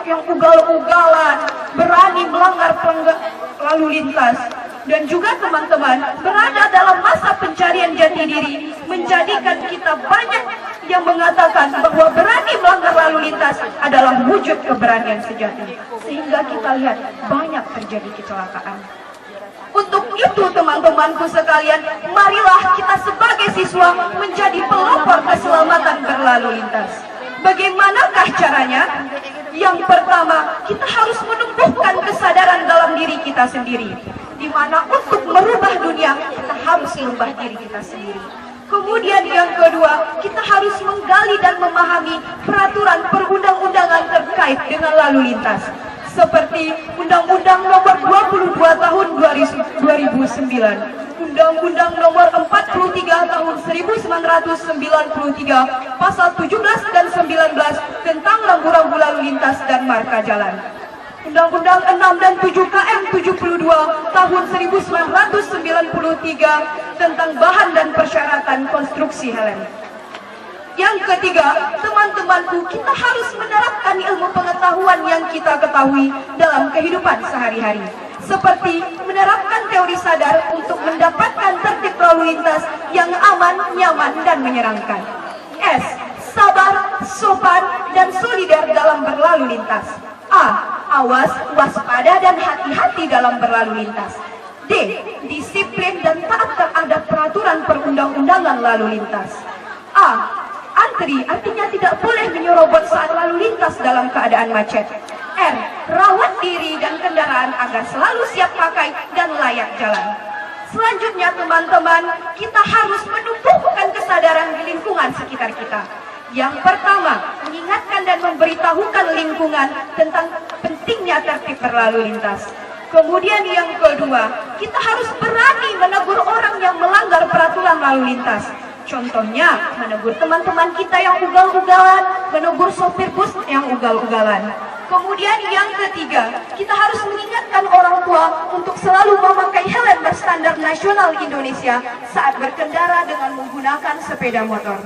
yang ugal-ugalan, berani melanggar lalu lintas. Dan juga teman-teman berada dalam masa pencarian jati diri, menjadikan kita banyak yang mengatakan bahwa berani melanggar lalu lintas adalah wujud keberanian sejati. Sehingga kita lihat banyak terjadi kecelakaan. Untuk itu teman-temanku sekalian, marilah kita sebagai siswa menjadi pelopor keselamatan berlalu lintas. Bagaimanakah caranya? Yang pertama, kita harus menumbuhkan kesadaran dalam diri kita sendiri, di mana untuk merubah dunia, kita harus merubah diri kita sendiri. Kemudian yang kedua, kita harus menggali dan memahami peraturan perundang-undangan terkait dengan lalu lintas. Seperti Undang-Undang Nomor 22 Tahun 2009, Undang-Undang Nomor 43 Tahun 1993, Pasal 17 dan 19 tentang rambu-rambu lalu lintas dan marka jalan. Undang-Undang 6 dan 7 KM 72 Tahun 1993 tentang bahan dan persyaratan konstruksi helm. Yang ketiga, teman-temanku, kita harus menerapkan ilmu pengetahuan yang kita ketahui dalam kehidupan sehari-hari. Seperti menerapkan teori sadar untuk mendapatkan tertib lalu lintas yang aman, nyaman, dan menyenangkan. S. Sabar, sopan, dan solidar dalam berlalu lintas. A. Awas, waspada, dan hati-hati dalam berlalu lintas. D. Disiplin dan taat terhadap peraturan perundang-undangan lalu lintas. A. Antri, artinya tidak boleh menyerobot saat lalu lintas dalam keadaan macet. R. Rawat diri dan kendaraan agar selalu siap pakai dan layak jalan. Selanjutnya teman-teman, kita harus menumbuhkan kesadaran di lingkungan sekitar kita. Yang pertama, mengingatkan dan memberitahukan lingkungan tentang pentingnya tertib berlalu lintas. Kemudian yang kedua, kita harus berani menegur orang yang melanggar peraturan lalu lintas. Contohnya, menegur teman-teman kita yang ugal-ugalan, menegur sopir bus yang ugal-ugalan. Kemudian yang ketiga, kita harus mengingatkan orang tua untuk selalu memakai helm berstandar nasional Indonesia saat berkendara dengan menggunakan sepeda motor.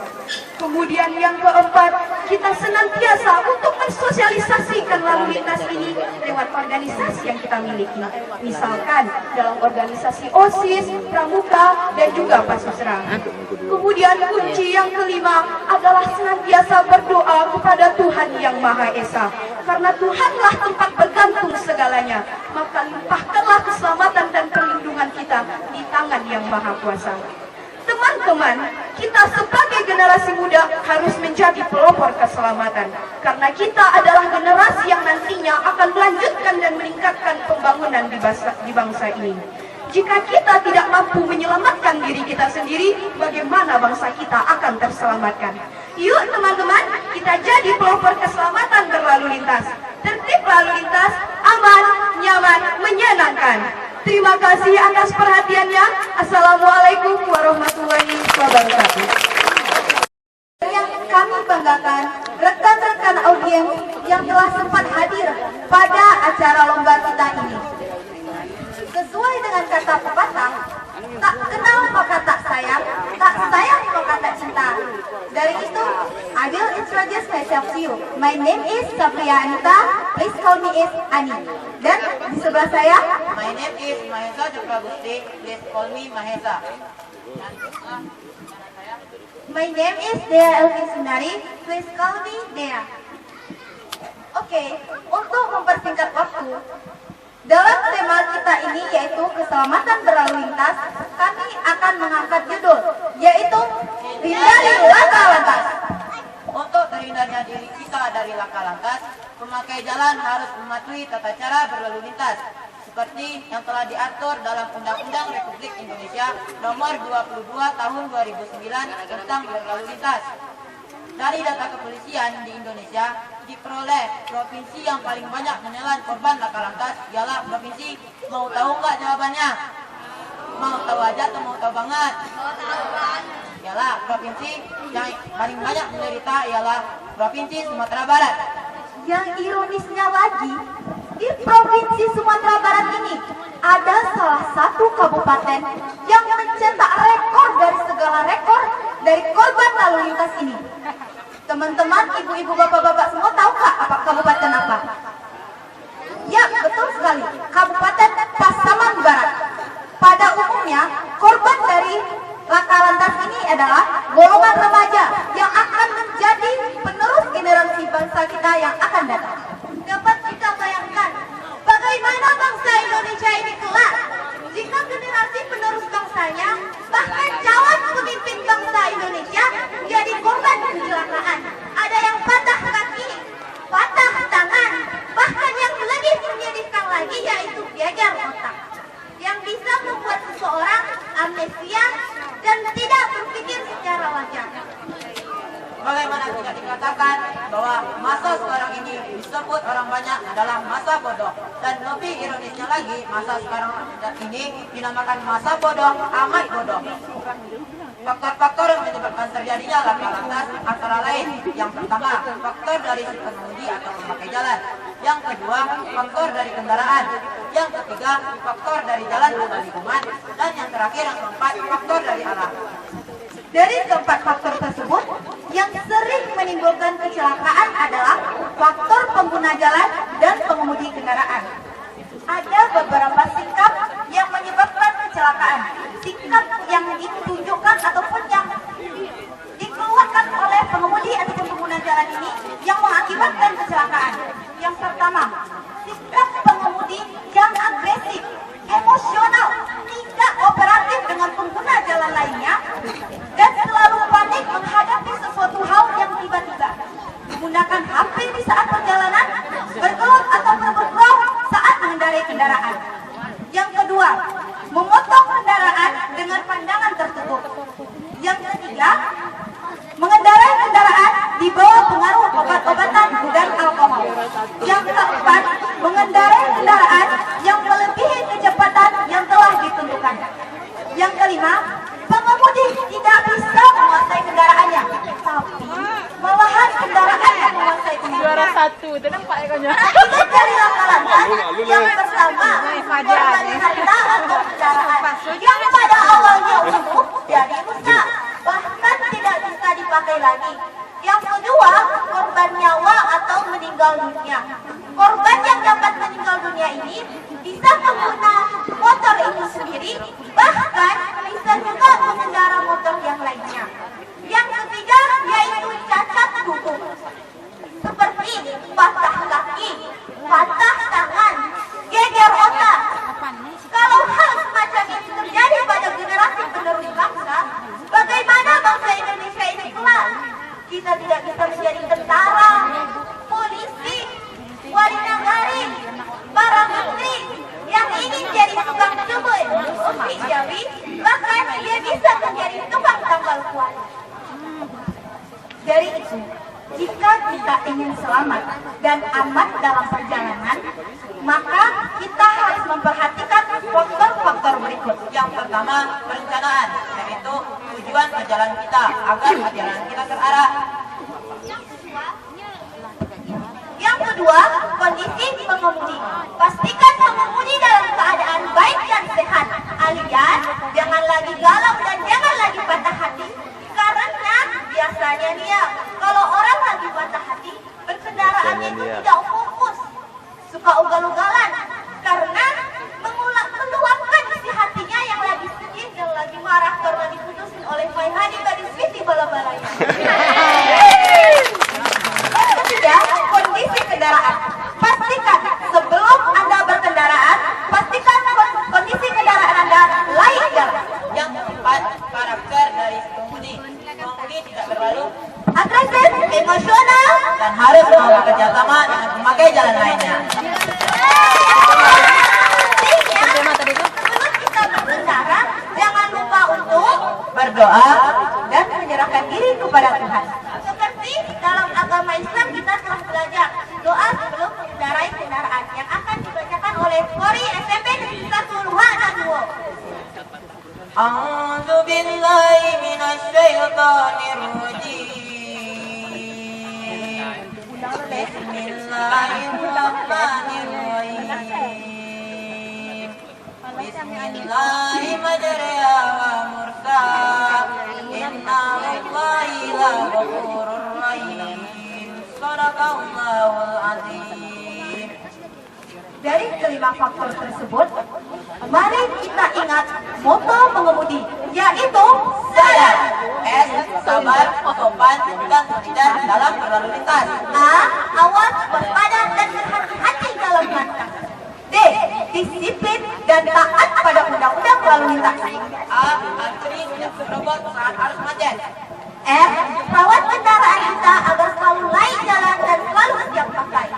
Kemudian yang keempat, kita senantiasa untuk mensosialisasikan lalu lintas ini lewat organisasi yang kita miliki. Misalkan dalam organisasi OSIS, Pramuka, dan juga Pasusra. Kemudian kunci yang kelima adalah senantiasa berdoa kepada Tuhan Yang Maha Esa. Karena Tuhanlah tempat bergantung segalanya, maka limpahkanlah keselamatan dan perlindungan kita di tangan Yang Maha Kuasa. Teman-teman, kita sebagai generasi muda harus menjadi pelopor keselamatan. Karena kita adalah generasi yang nantinya akan melanjutkan dan meningkatkan pembangunan di bangsa ini. Jika kita tidak mampu menyelamatkan diri kita sendiri, bagaimana bangsa kita akan terselamatkan? Yuk teman-teman, kita jadi pelopor keselamatan berlalu lintas. Tertib lalu lintas, aman, nyaman, menyenangkan. Terima kasih atas perhatiannya. Assalamualaikum warahmatullahi wabarakatuh. Yang kami banggakan, rekan-rekan audiens yang telah sempat hadir pada acara lomba kita ini. Sesuai dengan kata pepatah, tak kenal maka tak sayang maka tak cinta. Dari itu, I will introduce myself to you. My name is Sapriya Anita. Please call me is Ani. Dan di sebelah saya, my name is Mahesa Cakragusti. Please call me Mahesa. my name is Dea Elvin Sundari. Please call me Dea. Oke, untuk mempersingkat waktu, dalam tema kita ini yaitu keselamatan berlalu lintas, kami akan mengangkat judul yaitu hindari laka lantas. Untuk terhindarnya diri kita dari laka lantas, pemakai jalan harus mematuhi tata cara berlalu lintas seperti yang telah diatur dalam Undang-Undang Republik Indonesia Nomor 22 Tahun 2009 tentang berlalu lintas. Dari data kepolisian di Indonesia, diperoleh provinsi yang paling banyak menelan korban laka lantas ialah provinsi. Mau tahu nggak jawabannya? Mau tahu aja atau mau tahu banget? Mau tahu banget. Ialah provinsi yang paling banyak menderita ialah provinsi Sumatera Barat. Yang ironisnya lagi, di provinsi Sumatera Barat ini ada salah satu kabupaten yang mencetak rekor dari segala rekor dari korban lalu lintas ini. Teman-teman, ibu-ibu, bapak-bapak semua tahu nggak apa kabupaten apa? manusia dan tidak berpikir secara wajar. Bagaimana tidak dikatakan bahwa masa sekarang ini disebut orang banyak adalah masa bodoh, dan lebih ironisnya lagi masa sekarang ini dinamakan masa bodoh amat bodoh. Faktor-faktor yang menyebabkan terjadinya laka lantas antara lain: yang pertama, faktor dari si pengemudi atau pemakai jalan; yang kedua, faktor dari kendaraan; yang ketiga, faktor dari jalan atau lingkungan; dan yang terakhir, yang keempat, faktor dari alam. Dari keempat faktor tersebut, yang sering menimbulkan kecelakaan adalah faktor pengguna jalan dan pengemudi kendaraan. Ada beberapa sikap yang menyebabkan kecelakaan. Sikap yang ditunjukkan ataupun yang dikeluarkan oleh pengemudi ataupun pengguna jalan ini yang mengakibatkan kecelakaan. Yang pertama, sikap pengemudi yang agresif, emosional, tidak kooperatif dengan pengguna jalan lainnya, dan selalu panik menghadapi sesuatu hal yang tiba-tiba. Menggunakan HP di saat perjalanan, bergelut atau bergurau saat mengendarai kendaraan. Yang kedua, memotong kendaraan dengan pandangan tertutup. Yang ketiga, mengendarai kendaraan di bawah pengaruh obat-obatan dan alkohol. Yang keempat, mengendarai kendaraan yang melebihi kecepatan yang telah ditentukan. Yang kelima, pengemudi tidak bisa menguasai kendaraannya, tapi malahan kendaraan yang menguasai Juara satu, itu nampak ekornya. akibat dari laka lantas yang bersama korban harta atau kendaraan yang pada awalnya utuh jadi rusak, bahkan tidak bisa dipakai lagi. Yang kedua, korban nyawa atau meninggal dunia. Korban yang dapat meninggal dunia ini bisa pengguna motor itu sendiri, bahkan bisa juga pengendara motor yang lainnya. Yang ketiga yaitu cacat tubuh, seperti patah kaki, patah tangan, geger otak. Kalau hal semacam ini terjadi pada generasi penerus bangsa, bagaimana bangsa Indonesia ini kelak? Kita tidak bisa menjadi tentara, polisi, wali nagari, para menteri yang ingin jadi tukang cubu Ufik Jawi, bahkan dia bisa menjadi tukang tambal kuat. Dari itu, jika kita ingin selamat dan aman dalam perjalanan, maka kita harus memperhatikan faktor-faktor berikut. Yang pertama, perencanaan, yaitu tujuan perjalanan kita agar perjalanan kita terarah. Yang kedua, kondisi pengemudi. Pastikan pengemudi dalam keadaan baik dan sehat, alias jangan lagi galau dan jangan lagi patah hati. Karena biasanya nih ya, kalau orang lagi patah hati, berkendaraannya itu tidak fokus, suka ugal-ugalan, karena meluapkan isi hatinya yang lagi sedih dan lagi marah karena diputusin oleh Faihani gadis Siti bala-balanya. Yang ketiga, kondisi kendaraan. Pastikan sebelum Anda berkendaraan, pastikan kondisi kendaraan Anda layak jalan. Yang keempat, karakter dari pengemudi. Pengemudi tidak terlalu Agresif, emosional, dan harus mau bekerja sama dengan pemakai jalan lainnya. sebelum kita berkendara, jangan lupa untuk Berdoa dan menyerahkan diri kepada Tuhan. Seperti dalam agama Islam kita telah belajar doa sebelum mengendarai kendaraan yang akan dibacakan oleh Kori SMP Negeri 1 Luhanan 2. A'udzu billahi minasyaitonir rajim. Bismillahirrahmanirrahim. Bismillahi majriha wa mursaha. Inna Allahi laghafurur rahim. Shadaqallahul azim. Dari kelima faktor tersebut, mari kita ingat moto pengemudi, yaitu Sadar, S, sabar, sopan, dan tidak dalam berlalu lintas. A. Awas, waspada, dan berhati-hati dalam melangkah. D. Disiplin dan taat pada undang-undang lalu lintas. A, antri tidak serobot saat arus macet. R. Rawat kendaraan kita agar selalu layak jalan dan selalu siap pakai.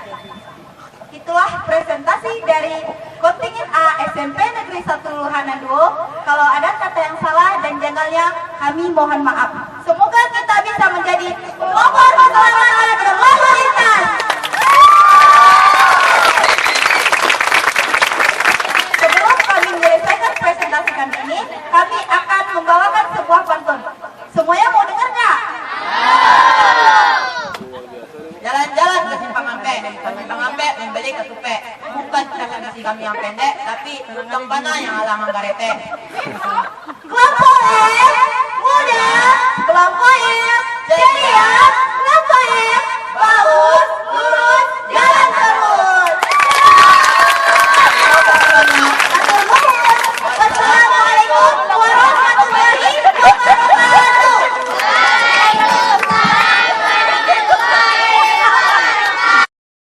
Itulah presentasi dari kontingen A SMP Negeri 1 Luhanan 2. Kalau ada kata yang salah, mendengarnya, kami mohon maaf. Semoga kita bisa menjadi pelopor keselamatan berlalu lintas. Sebelum kami menyelesaikan presentasi kami ini, kami akan membawakan sebuah pantun. Semuanya mau dengar nggak? Jalan-jalan ke Simpang Ampe, Simpang Ampe membeli ketupe. Bukan karena kasih kami yang pendek, tapi tukang panah yang alang manggarete. Kelompok F, muda, kelompok F,